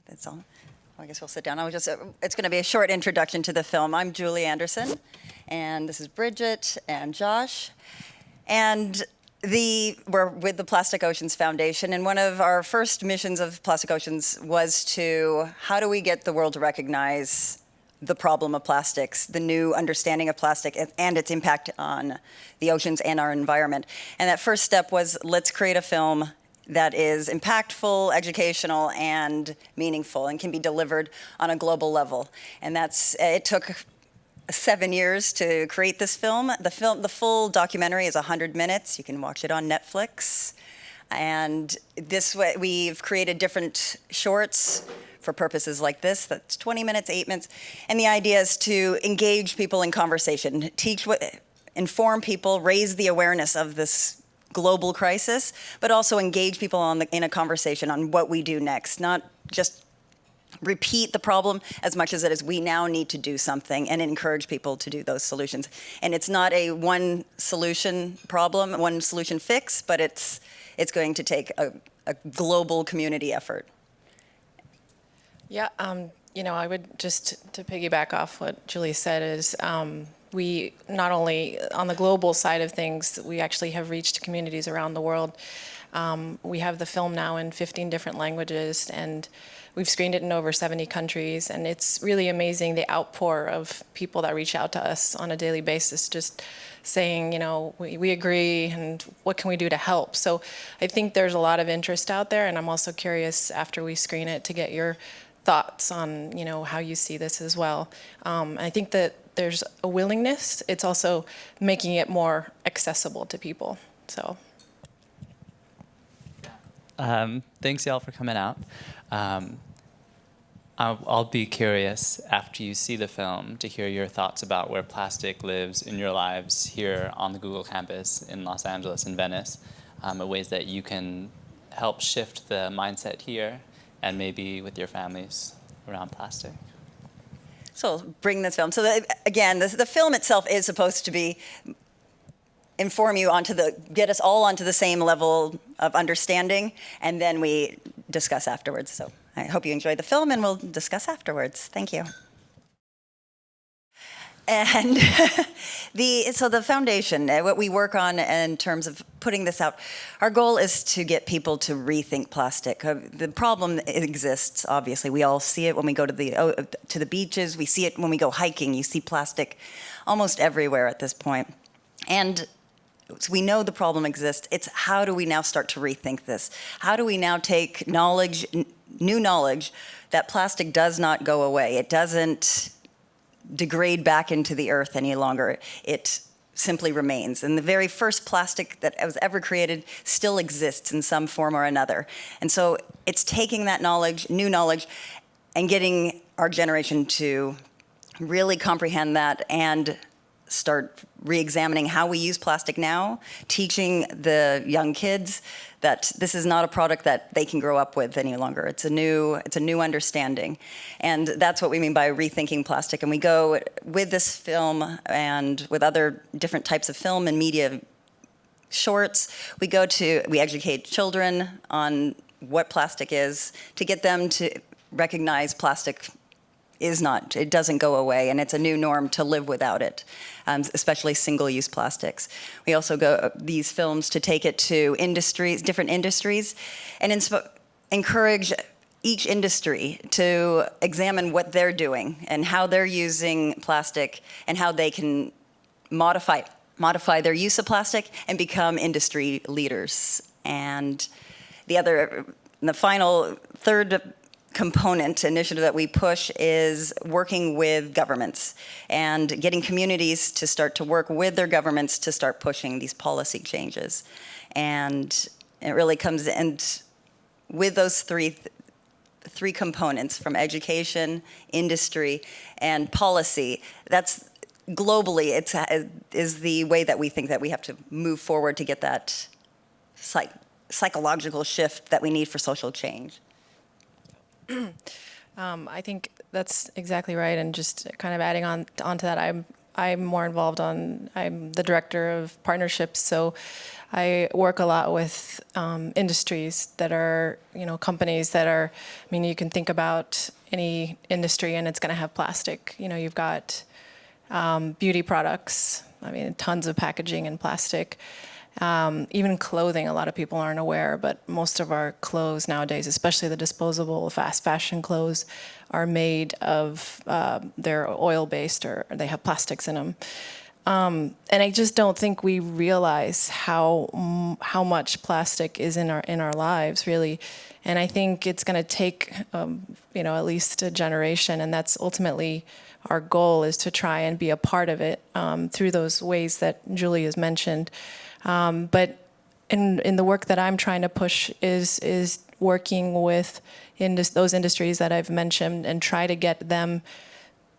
That's all. I guess we'll sit down. It's going to be a short introduction to the film. I'm Julie Anderson, and this is Bridget and Josh. And we're with the Plastic Oceans Foundation, and one of our first missions of Plastic Oceans was how do we get the world to recognize the problem of plastics, the new understanding of plastic and its impact on the oceans and our environment. And that first step was, let's create a film that is impactful, educational, and meaningful, and can be delivered on a global level. And it took 7 years to create this film. The full documentary is 100 minutes. You can watch it on Netflix. And this way, we've created different shorts for purposes like this. That's 20 minutes, 8 minutes. And the idea is to engage people in conversation, inform people, raise the awareness of this global crisis, but also engage people in a conversation on what we do next, not just repeat the problem as much as it is we now need to do something and encourage people to do those solutions. And it's not a one solution problem, one solution fix, but it's going to take a global community effort. Yeah, I would just to piggyback off what Julie said is we not only on the global side of things, we actually have reached communities around the world. We have the film now in 15 different languages, and we've screened it in over 70 countries, and it's really amazing the outpour of people that reach out to us on a daily basis, just saying, we agree, and what can we do to help? So I think there's a lot of interest out there, and I'm also curious after we screen it to get your thoughts on, how you see this as well. I think that there's a willingness. It's also making it more accessible to people. So. Thanks, y'all, for coming out. I'll be curious after you see the film to hear your thoughts about where plastic lives in your lives here on the Google campus in Los Angeles and Venice, ways that you can help shift the mindset here and maybe with your families around plastic. So bring this film. So the film itself is supposed to inform you get us all onto the same level of understanding, and then we discuss afterwards. So I hope you enjoyed the film, and we'll discuss afterwards. Thank you. And the foundation, what we work on in terms of putting this out, our goal is to get people to rethink plastic. The problem exists, obviously. We all see it when we go to the beaches. We see it when we go hiking. You see plastic almost everywhere at this point. And so we know the problem exists. It's how do we now start to rethink this? How do we now take new knowledge that plastic does not go away? It doesn't degrade back into the earth any longer. It simply remains. And the very first plastic that was ever created still exists in some form or another. And so it's taking that knowledge, new knowledge, and getting our generation to really comprehend that and start re-examining how we use plastic now, teaching the young kids that this is not a product that they can grow up with any longer. It's a new understanding. And that's what we mean by rethinking plastic. And we go with this film and with other different types of film and media shorts, we educate children on what plastic is to get them to recognize plastic it doesn't go away, and it's a new norm to live without it, especially single-use plastics. We also go these films to take it to different industries, and encourage each industry to examine what they're doing and how they're using plastic and how they can modify their use of plastic and become industry leaders. And the final third component initiative that we push is working with governments and getting communities to start to work with their governments to start pushing these policy changes. And it really comes in with those three components, from education, industry, and policy. That's globally, is the way that we think that we have to move forward to get that psychological shift that we need for social change. I think that's exactly right, and just kind of adding on to that, I'm I'm more involved I'm the director of partnerships, so I work a lot with industries that are, companies that are, I mean, you can think about any industry and it's going to have plastic. You've got beauty products, I mean, tons of packaging in plastic. Even clothing, a lot of people aren't aware, but most of our clothes nowadays, especially the disposable fast fashion clothes, are made of, they're oil-based or they have plastics in them. And I just don't think we realize how much plastic is in our lives, really. And I think it's going to take, at least a generation, and that's ultimately our goal, is to try and be a part of it through those ways that Julie has mentioned. But in the work that I'm trying to push is working with those industries that I've mentioned and try to get them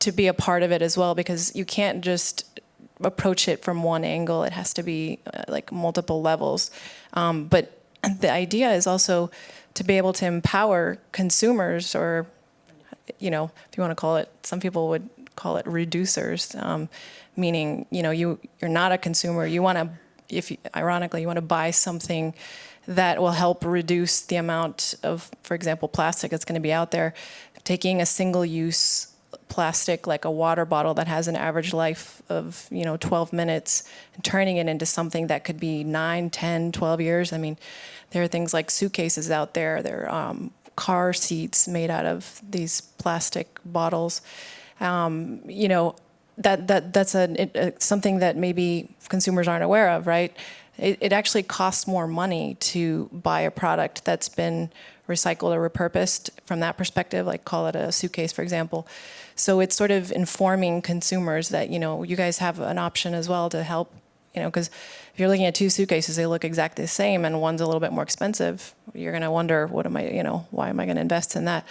to be a part of it as well, because you can't just approach it from one angle. It has to be like multiple levels. But the idea is also to be able to empower consumers, or, if you want to call it, some people would call it reducers, meaning, you're not a consumer. You want to, ironically, you want to buy something that will help reduce the amount of, for example, plastic that's going to be out there. Taking a single-use plastic, like a water bottle that has an average life of 12 minutes, and turning it into something that could be 9, 10, 12 years. I mean, there are things like suitcases out there. There are car seats made out of these plastic bottles. That's something that maybe consumers aren't aware of, right? It actually costs more money to buy a product that's been recycled or repurposed from that perspective, like call it a suitcase, for example. So it's sort of informing consumers that, you guys have an option as well to help, because if you're looking at two suitcases, they look exactly the same, and one's a little bit more expensive, you're going to wonder, why am I going to invest in that?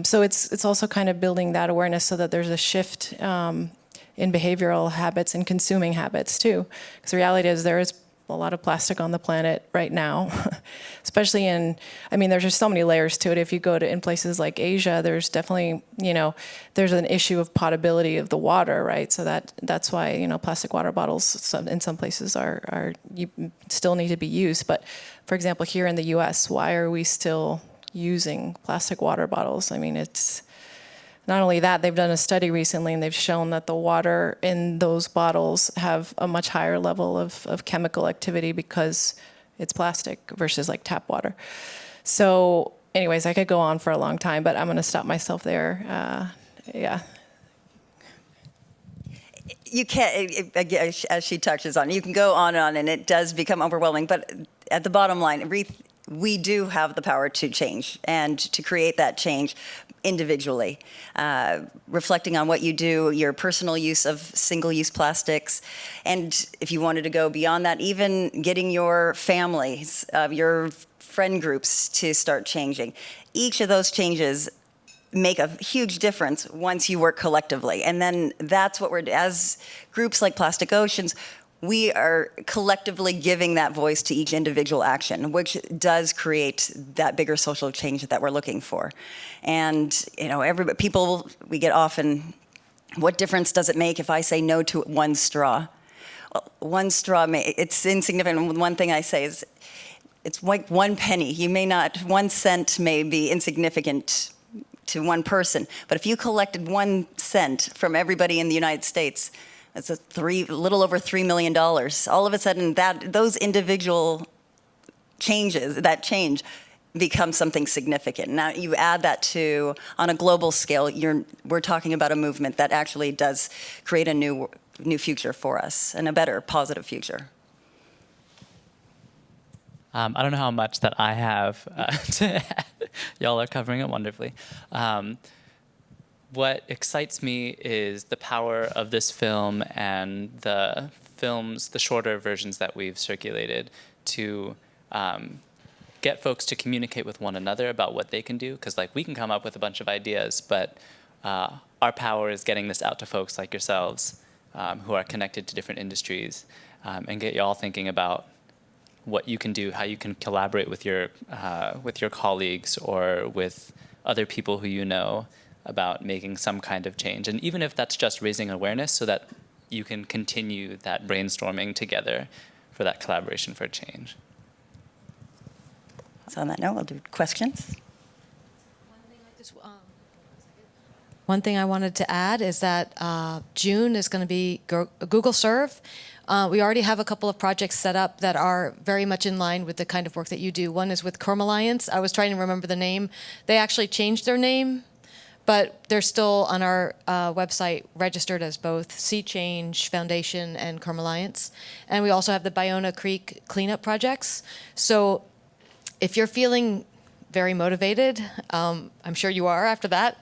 So it's also kind of building that awareness so that there's a shift in behavioral habits and consuming habits too. Because the reality is there is a lot of plastic on the planet right now, especially there's just so many layers to it. If you go to in places like Asia, there's definitely, there's an issue of potability of the water, right? So that's why, plastic water bottles in some places are you still need to be used. But for example, here in the US, why are we still using plastic water bottles? I mean, it's not only that, they've done a study recently and they've shown that the water in those bottles have a much higher level of chemical activity because it's plastic versus like tap water. So anyways, I could go on for a long time, but I'm going to stop myself there. Yeah. You can't, as she touches on, you can go on and on, and it does become overwhelming. But at the bottom line, we do have the power to change and to create that change individually, reflecting on what you do, your personal use of single-use plastics, and if you wanted to go beyond that, even getting your families, your friend groups to start changing. Each of those changes make a huge difference once you work collectively. And then that's what as groups like Plastic Oceans, we are collectively giving that voice to each individual action, which does create that bigger social change that we're looking for. And, we get often, what difference does it make if I say no to one straw? Well, one straw, it's insignificant. One thing I say is, it's like 1 penny. 1 cent may be insignificant to one person, but if you collected 1 cent from everybody in the United States, it's a little over $3 million. All of a sudden, those individual changes, that change, becomes something significant. Now you add that to, on a global scale, we're talking about a movement that actually does create a new future for us, and a better, positive future. I don't know how much that I have to add. Y'all are covering it wonderfully. What excites me is the power of this film and the shorter versions that we've circulated to get folks to communicate with one another about what they can do. Because we can come up with a bunch of ideas, but our power is getting this out to folks like yourselves who are connected to different industries, and get y'all thinking about what you can do, how you can collaborate with your colleagues or with other people who you know about making some kind of change. And even if that's just raising awareness so that you can continue that brainstorming together for that collaboration for change. So on that note, we'll do questions. One thing I wanted to add is that June is going to be Google Serve. We already have a couple of projects set up that are very much in line with the kind of work that you do. One is with Chrome Alliance. I was trying to remember the name. They actually changed their name, but they're still on our website registered as both Sea Change Foundation and Chrome Alliance. And we also have the Bayona Creek cleanup projects. So if you're feeling very motivated, I'm sure you are after that,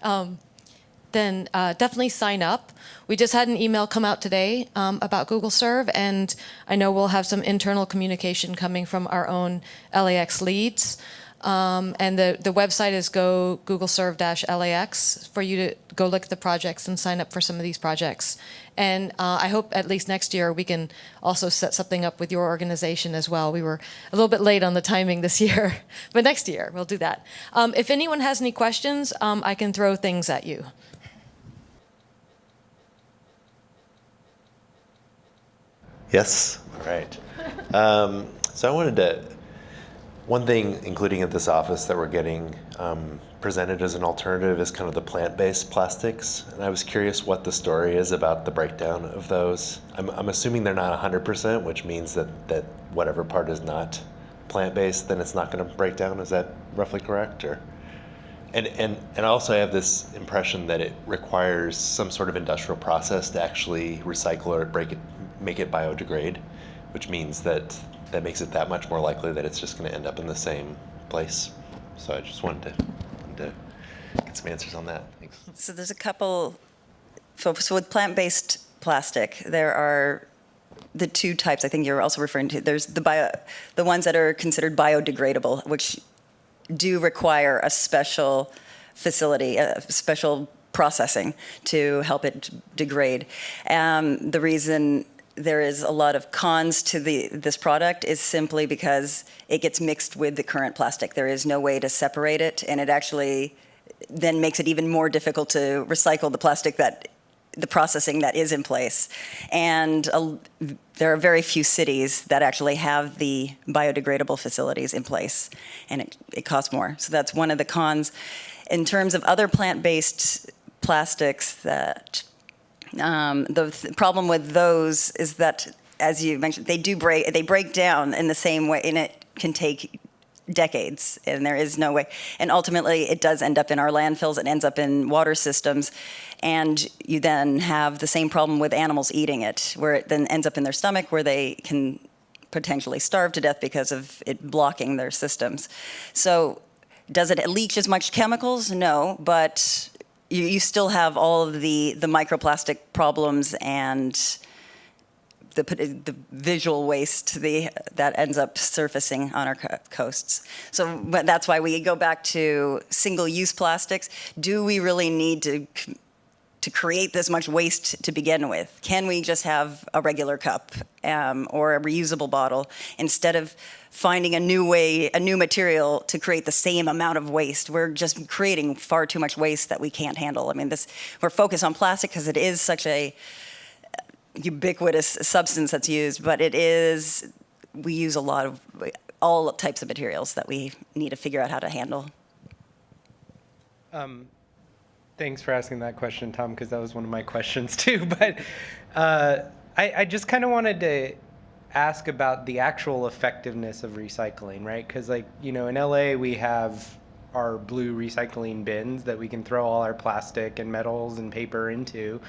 then definitely sign up. We just had an email come out today about Google Serve, and I know we'll have some internal communication coming from our own LAX leads. And the website is go Google Serve-LAX for you to go look at the projects and sign up for some of these projects. And I hope at least next year we can also set something up with your organization as well. We were a little bit late on the timing this year, but next year we'll do that. If anyone has any questions, I can throw things at you. Yes. All right. So I wanted to, one thing, including at this office, that we're getting presented as an alternative is kind of the plant-based plastics. And I was curious what the story is about the breakdown of those. I'm assuming they're not 100%, which means that whatever part is not plant-based, then it's not going to break down. Is that roughly correct? Or and also I have this impression that it requires some sort of industrial process to actually recycle or make it biodegrade, which means that makes it that much more likely that it's just going to end up in the same place. So I just wanted to get some answers on that. Thanks. So there's a couple. So with plant-based plastic, there are the two types I think you're also referring to. There's the ones that are considered biodegradable, which do require a special facility, a special processing to help it degrade. The reason there is a lot of cons to this product is simply because it gets mixed with the current plastic. There is no way to separate it, and it actually then makes it even more difficult to recycle the plastic the processing that is in place. And there are very few cities that actually have the biodegradable facilities in place, and it costs more. So that's one of the cons. In terms of other plant-based plastics, that the problem with those is that, as you mentioned, they break down in the same way, and it can take decades, and there is no way. And ultimately, it does end up in our landfills. It ends up in water systems, and you then have the same problem with animals eating it, where it then ends up in their stomach, where they can potentially starve to death because of it blocking their systems. So, does it leach as much chemicals? No, but you still have all of the microplastic problems and the visual waste that ends up surfacing on our coasts. So that's why we go back to single-use plastics. Do we really need to create this much waste to begin with? Can we just have a regular cup or a reusable bottle instead of finding a new material to create the same amount of waste? We're just creating far too much waste that we can't handle. I mean, we're focused on plastic because it is such a ubiquitous substance that's used, but we use all types of materials that we need to figure out how to handle. Thanks for asking that question, Tom, because that was one of my questions too. But I just kind of wanted to ask about the actual effectiveness of recycling, right? Because in LA we have our blue recycling bins that we can throw all our plastic and metals and paper into,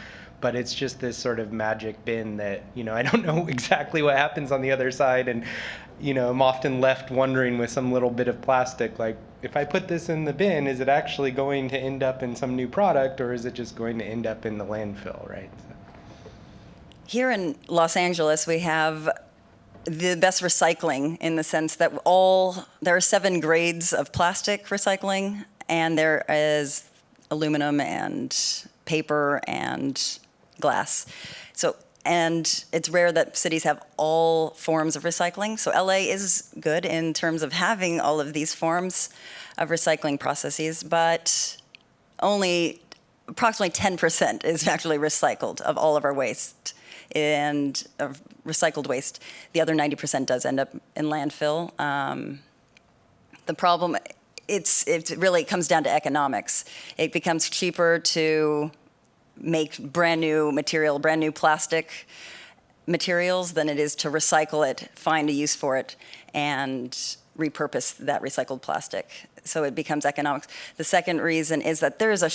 but it's just this sort of magic bin that, I don't know exactly what happens on the other side, and I'm often left wondering with some little bit of plastic, like, if I put this in the bin, is it actually going to end up in some new product, or is it just going to end up in the landfill, right? So. Here in Los Angeles, we have the best recycling in the sense that there are 7 grades of plastic recycling, and there is aluminum and paper and glass. And it's rare that cities have all forms of recycling. So LA is good in terms of having all of these forms of recycling processes, but only approximately 10% is actually recycled of all of our waste. and of recycled waste. The other 90% does end up in landfill. The problem, it really comes down to economics. It becomes cheaper to make brand new material, brand new plastic materials than it is to recycle it, find a use for it, and repurpose that recycled plastic. So it becomes economics. The second reason is that there's a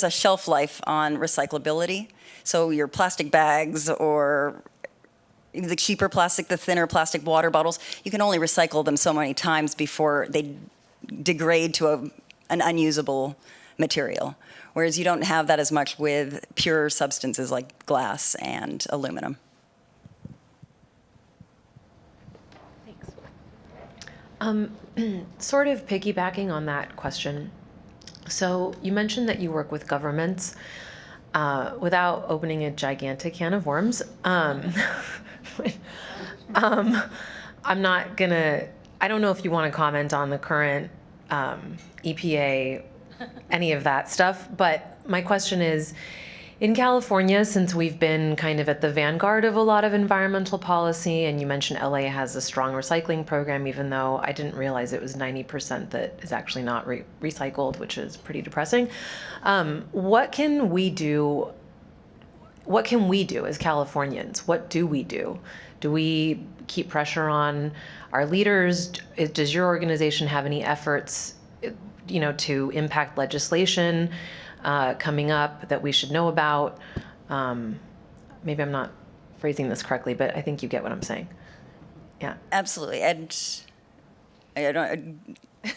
shelf life on recyclability. So your plastic bags or the cheaper plastic, the thinner plastic water bottles, you can only recycle them so many times before they degrade to an unusable material. Whereas you don't have that as much with pure substances like glass and aluminum. Sort of piggybacking on that question. So you mentioned that you work with governments without opening a gigantic can of worms. I'm not gonna, I don't know if you want to comment on the current EPA, any of that stuff, but my question is, in California, since we've been kind of at the vanguard of a lot of environmental policy, and you mentioned LA has a strong recycling program, even though I didn't realize it was 90% that is actually not recycled, which is pretty depressing. What can we do? What can we do as Californians? What do we do? Do we keep pressure on our leaders? Does your organization have any efforts, to impact legislation coming up that we should know about? Maybe I'm not phrasing this correctly, but I think you get what I'm saying. Yeah. Absolutely. And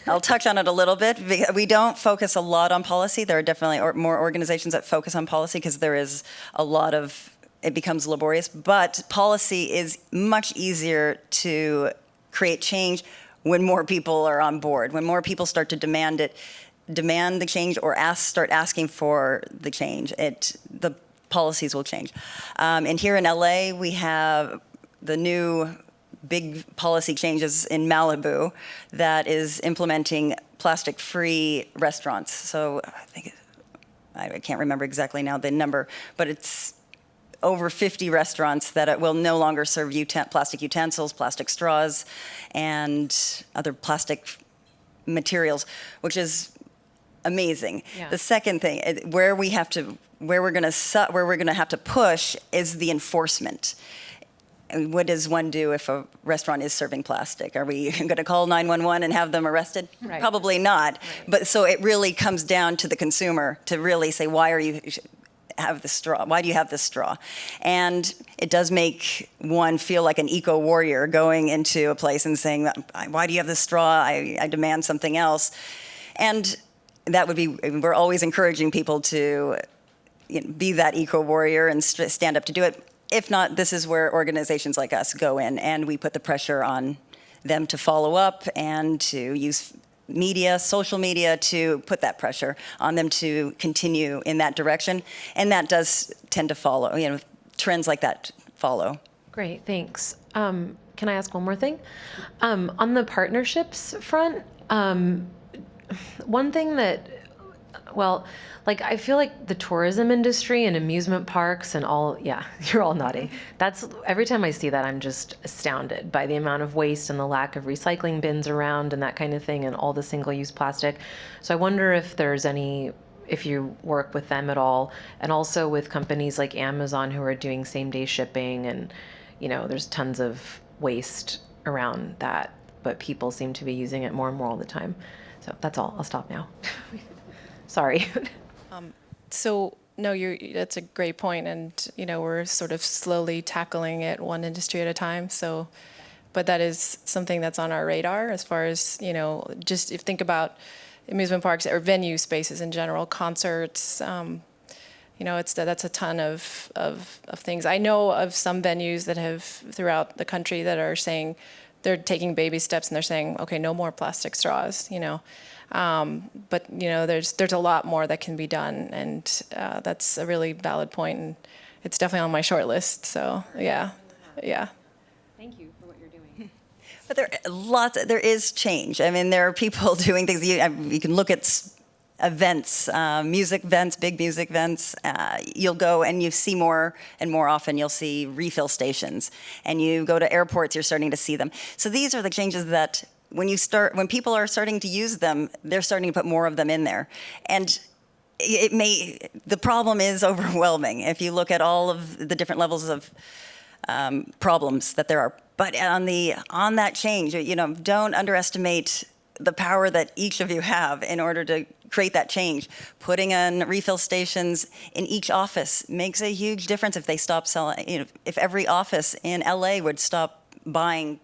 I'll touch on it a little bit. We don't focus a lot on policy. There are definitely more organizations that focus on policy because there is a lot of, it becomes laborious. But policy is much easier to create change when more people are on board, when more people start to demand the change or start asking for the change, the policies will change. And here in LA, we have the new big policy changes in Malibu that is implementing plastic-free restaurants. So I can't remember exactly now the number, but it's over 50 restaurants that will no longer serve plastic utensils, plastic straws, and other plastic materials, which is amazing. Yeah. The second thing, where we're going to have to push is the enforcement. What does one do if a restaurant is serving plastic? Are we going to call 911 and have them arrested? Right. Probably not. Right. But so it really comes down to the consumer to really say, why do you have this straw? And it does make one feel like an eco warrior going into a place and saying, why do you have this straw? I demand something else. And that would be, we're always encouraging people to be that eco warrior and stand up to do it. If not, this is where organizations like us go in, and we put the pressure on them to follow up and to use media, social media, to put that pressure on them to continue in that direction. And that does tend to follow, trends like that follow. Great, thanks. Can I ask one more thing? On the partnerships front, one thing that, I feel like the tourism industry and amusement parks and you're all nodding. Every time I see that, I'm just astounded by the amount of waste and the lack of recycling bins around and that kind of thing and all the single-use plastic. So I wonder if you work with them at all, and also with companies like Amazon who are doing same-day shipping, and there's tons of waste around that, but people seem to be using it more and more all the time. So that's all. I'll stop now. Sorry. So no, that's a great point, and we're sort of slowly tackling it one industry at a time. So, but that is something that's on our radar as far as just if think about amusement parks or venue spaces in general, concerts. That's a ton of things. I know of some venues that have throughout the country that are saying they're taking baby steps and they're saying, okay, no more plastic straws. But there's a lot more that can be done, and that's a really valid point, and it's definitely on my short list. So yeah. Thank you for what you're doing. But there is change. I mean, there are people doing things. You can look at events, music events, big music events, you'll go and you see more and more often, you'll see refill stations. And you go to airports, you're starting to see them. So these are the changes that when people are starting to use them, they're starting to put more of them in there. And the problem is overwhelming if you look at all of the different levels of problems that there are. But on that change, don't underestimate the power that each of you have in order to create that change. Putting in refill stations in each office makes a huge difference. If they stop selling, if every office in LA would stop buying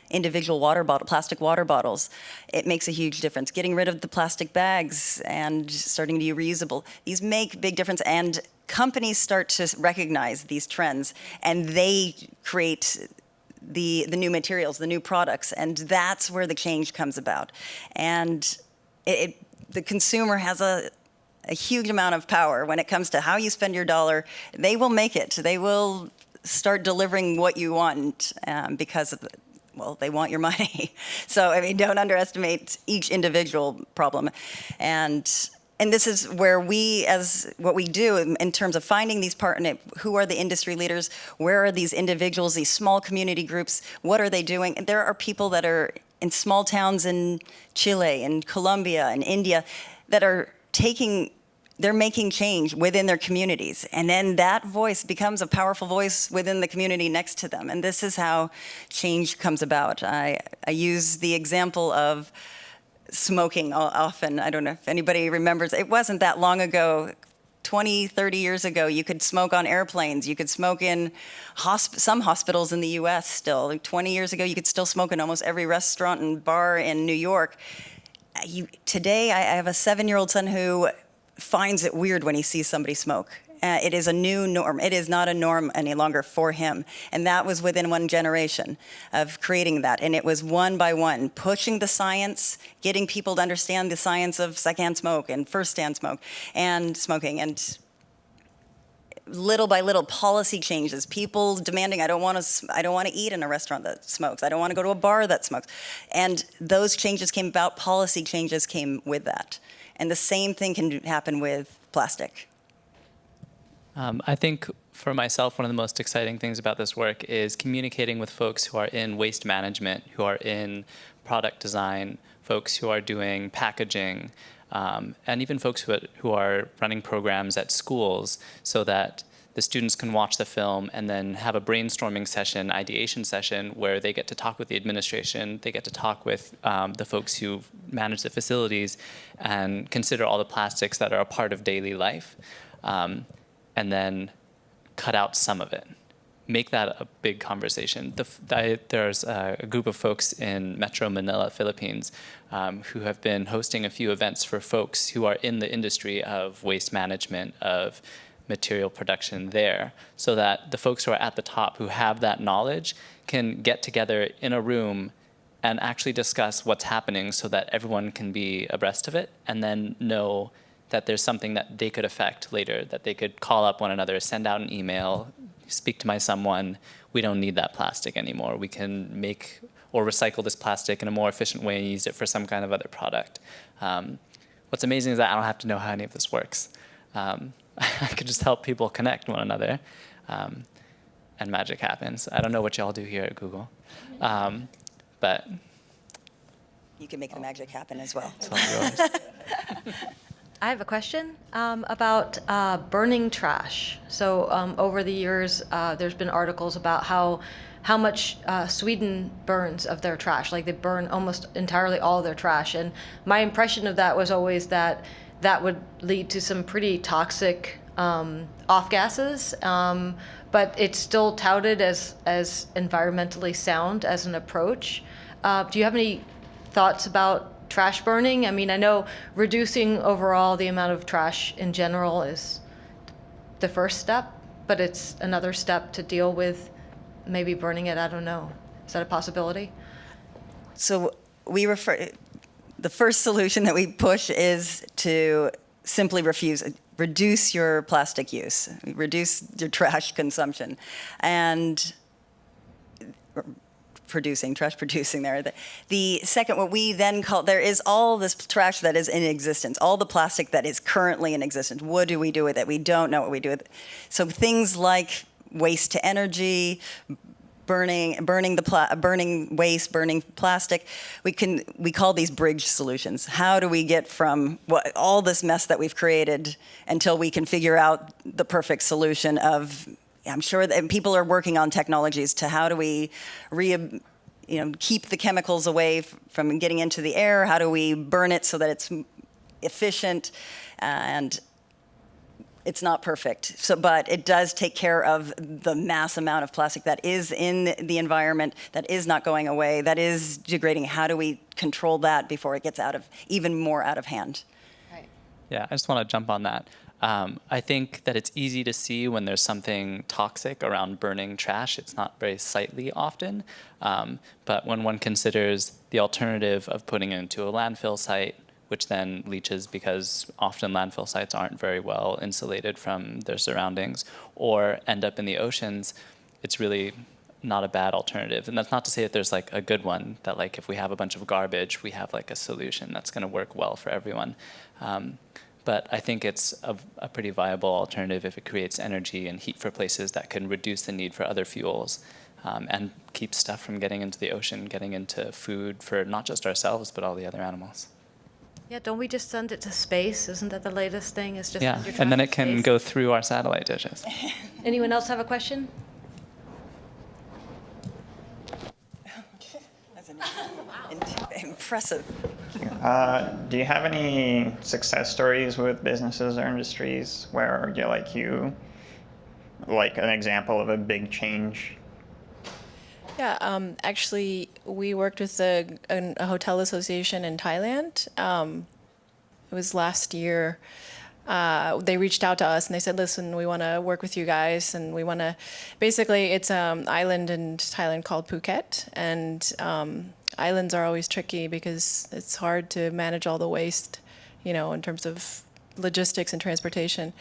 individual plastic water bottles, it makes a huge difference. Getting rid of the plastic bags and starting to use reusable. These make big difference, and companies start to recognize these trends, and they create the new materials, the new products, and that's where the change comes about. And the consumer has a huge amount of power when it comes to how you spend your dollar. They will make it. They will start delivering what you want because of they want your money. So, don't underestimate each individual problem. And this is where what we do in terms of finding these partners, who are the industry leaders, where are these individuals, these small community groups, what are they doing? And there are people that are in small towns in Chile, in Colombia, in India, that are they're making change within their communities. And then that voice becomes a powerful voice within the community next to them. And this is how change comes about. I use the example of smoking often. I don't know if anybody remembers. It wasn't that long ago, 20, 30 years ago, you could smoke on airplanes. You could smoke in some hospitals in the US still. 20 years ago, you could still smoke in almost every restaurant and bar in New York. Today, I have a 7-year-old son who finds it weird when he sees somebody smoke. It is a new norm. It is not a norm any longer for him. And that was within one generation of creating that. And it was one by one, pushing the science, getting people to understand the science of secondhand smoke and first-hand smoke and smoking. And little by little, policy changes. People demanding, I don't want to eat in a restaurant that smokes. I don't want to go to a bar that smokes. And those changes came about. Policy changes came with that. And the same thing can happen with plastic. I think for myself, one of the most exciting things about this work is communicating with folks who are in waste management, who are in product design, folks who are doing packaging, and even folks who are running programs at schools, so that the students can watch the film and then have a brainstorming session, ideation session, where they get to talk with the administration, they get to talk with the folks who manage the facilities and consider all the plastics that are a part of daily life, and then cut out some of it. Make that a big conversation. There's a group of folks in Metro Manila, Philippines, who have been hosting a few events for folks who are in the industry of waste management, of material production there, so that the folks who are at the top who have that knowledge can get together in a room and actually discuss what's happening so that everyone can be abreast of it and then know that there's something that they could affect later, that they could call up one another, send out an email, speak to someone, we don't need that plastic anymore. We can make or recycle this plastic in a more efficient way and use it for some kind of other product. What's amazing is that I don't have to know how any of this works. I could just help people connect one another, and magic happens. I don't know what y'all do here at Google, but You can make the magic happen as well. it's all yours. I have a question about burning trash. So over the years, there's been articles about how much Sweden burns of their trash. Like they burn almost entirely all of their trash. And my impression of that was always that would lead to some pretty toxic off gases. But it's still touted as environmentally sound as an approach. Do you have any thoughts about trash burning? I mean, I know reducing overall the amount of trash in general is the first step, but it's another step to deal with maybe burning it. I don't know. Is that a possibility? So the first solution that we push is to simply reduce your plastic use, reduce your trash consumption. And trash producing there. The second, what we then call, there is all this trash that is in existence, all the plastic that is currently in existence. What do we do with it? We don't know what we do with it. So things like waste to energy, burning waste, burning plastic. We call these bridge solutions. How do we get from all this mess that we've created until we can figure out the perfect solution of, I'm sure that people are working on technologies to how do we keep the chemicals away from getting into the air? How do we burn it so that it's efficient? And it's not perfect, but it does take care of the mass amount of plastic that is in the environment, that is not going away, that is degrading. How do we control that before it gets even more out of hand? Right. Yeah, I just want to jump on that. I think that it's easy to see when there's something toxic around burning trash. It's not very sightly often, but when one considers the alternative of putting it into a landfill site, which then leaches because often landfill sites aren't very well insulated from their surroundings, or end up in the oceans, it's really not a bad alternative. And that's not to say that there's like a good one, that like if we have a bunch of garbage, we have like a solution that's going to work well for everyone. But I think it's a pretty viable alternative if it creates energy and heat for places that can reduce the need for other fuels, and keep stuff from getting into the ocean, getting into food for not just ourselves, but all the other animals. Yeah, don't we just send it to space? Isn't that the latest thing? It's just Yeah, send your and then trash it to can space? go through our satellite dishes. Anyone else have a question? That's impressive. Do you have any success stories with businesses or industries where like an example of a big change? Yeah, actually, we worked with a hotel association in Thailand. It was last year. They reached out to us and they said, listen, we want to work with you guys, and we want to, basically it's an island in Thailand called Phuket, and islands are always tricky because it's hard to manage all the waste, in terms of logistics and transportation.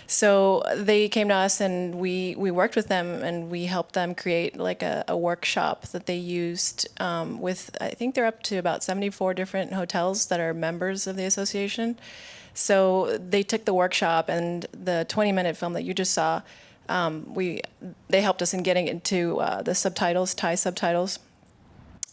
So they came to us and we worked with them, and we helped them create like a workshop that they used with, I think they're up to about 74 different hotels that are members of the association. So they took the workshop and the 20-minute film that you just saw, they helped us in getting into the subtitles, Thai subtitles.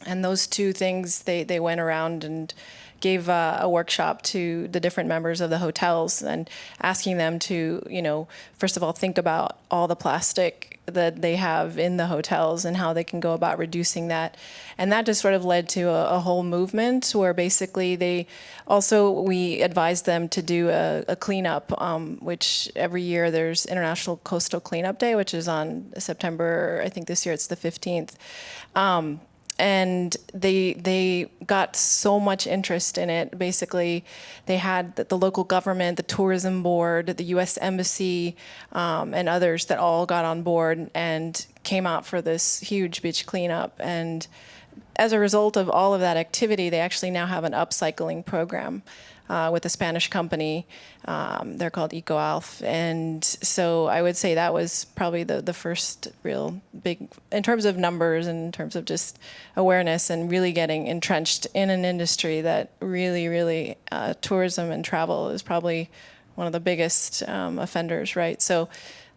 And those two things, they went around and gave a workshop to the different members of the hotels and asking them to, first of all, think about all the plastic that they have in the hotels and how they can go about reducing that. And that just sort of led to a whole movement where basically we advised them to do a cleanup, which every year there's International Coastal Cleanup Day, which is on September, I think this year it's the 15th. And they got so much interest in it. Basically, they had the local government, the tourism board, the U.S. Embassy, and others that all got on board and came out for this huge beach cleanup. And as a result of all of that activity, they actually now have an upcycling program with a Spanish company. They're called EcoAlf. And so I would say that was probably the first real big, in terms of numbers and in terms of just awareness and really getting entrenched in an industry that really, tourism and travel is probably one of the biggest offenders, right? So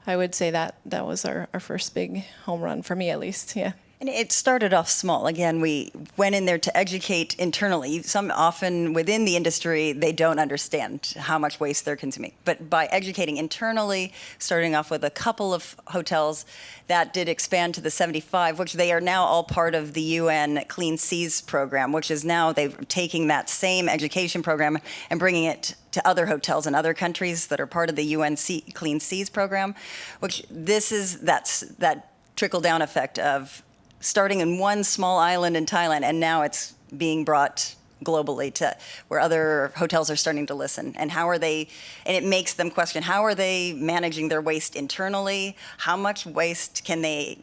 I would say that was our first big home run, for me at least, yeah. And it started off small. Again, we went in there to educate internally. Some often within the industry, they don't understand how much waste they're consuming. But by educating internally, starting off with a couple of hotels, that did expand to the 75, which they are now all part of the UN Clean Seas program, which is now they're taking that same education program and bringing it to other hotels in other countries that are part of the UN Clean Seas program, which that's that trickle-down effect of starting in one small island in Thailand, and now it's being brought globally to where other hotels are starting to listen. And it makes them question, how are they managing their waste internally? How much waste can they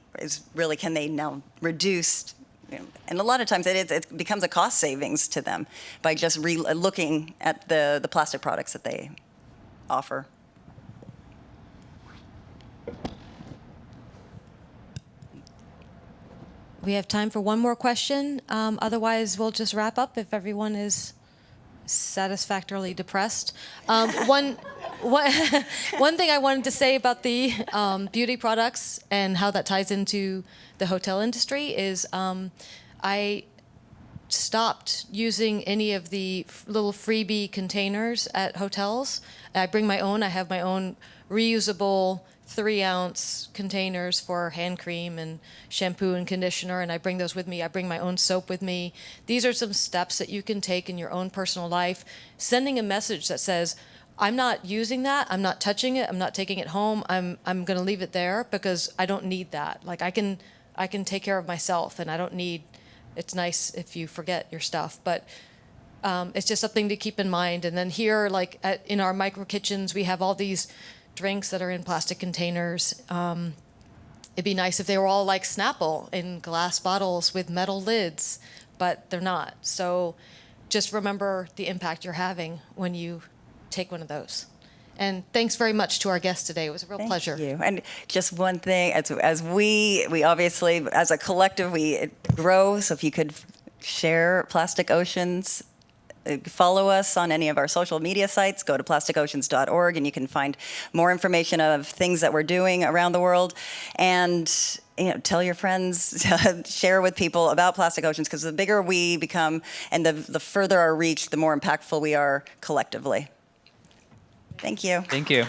now reduce? And a lot of times it becomes a cost savings to them by just looking at the plastic products that they offer. We have time for one more question. Otherwise, we'll just wrap up if everyone is satisfactorily depressed. One thing I wanted to say about the beauty products and how that ties into the hotel industry is I stopped using any of the little freebie containers at hotels. I bring my own. I have my own reusable 3-ounce containers for hand cream and shampoo and conditioner, and I bring those with me. I bring my own soap with me. These are some steps that you can take in your own personal life. Sending a message that says, I'm not using that, I'm not touching it, I'm not taking it home, I'm going to leave it there because I don't need that. Like I can take care of myself, and I don't need, it's nice if you forget your stuff, but it's just something to keep in mind. And then here, like in our micro kitchens, we have all these drinks that are in plastic containers. It'd be nice if they were all like Snapple in glass bottles with metal lids, but they're not. So just remember the impact you're having when you take one of those. And thanks very much to our guests today. It was a real pleasure. Thank you. And just one thing, as we obviously, as a collective, we grow. So if you could share Plastic Oceans, follow us on any of our social media sites. Go to plasticoceans.org, and you can find more information of things that we're doing around the world. And tell your friends, share with people about Plastic Oceans, because the bigger we become and the further our reach, the more impactful we are collectively. Thank you. Thank you.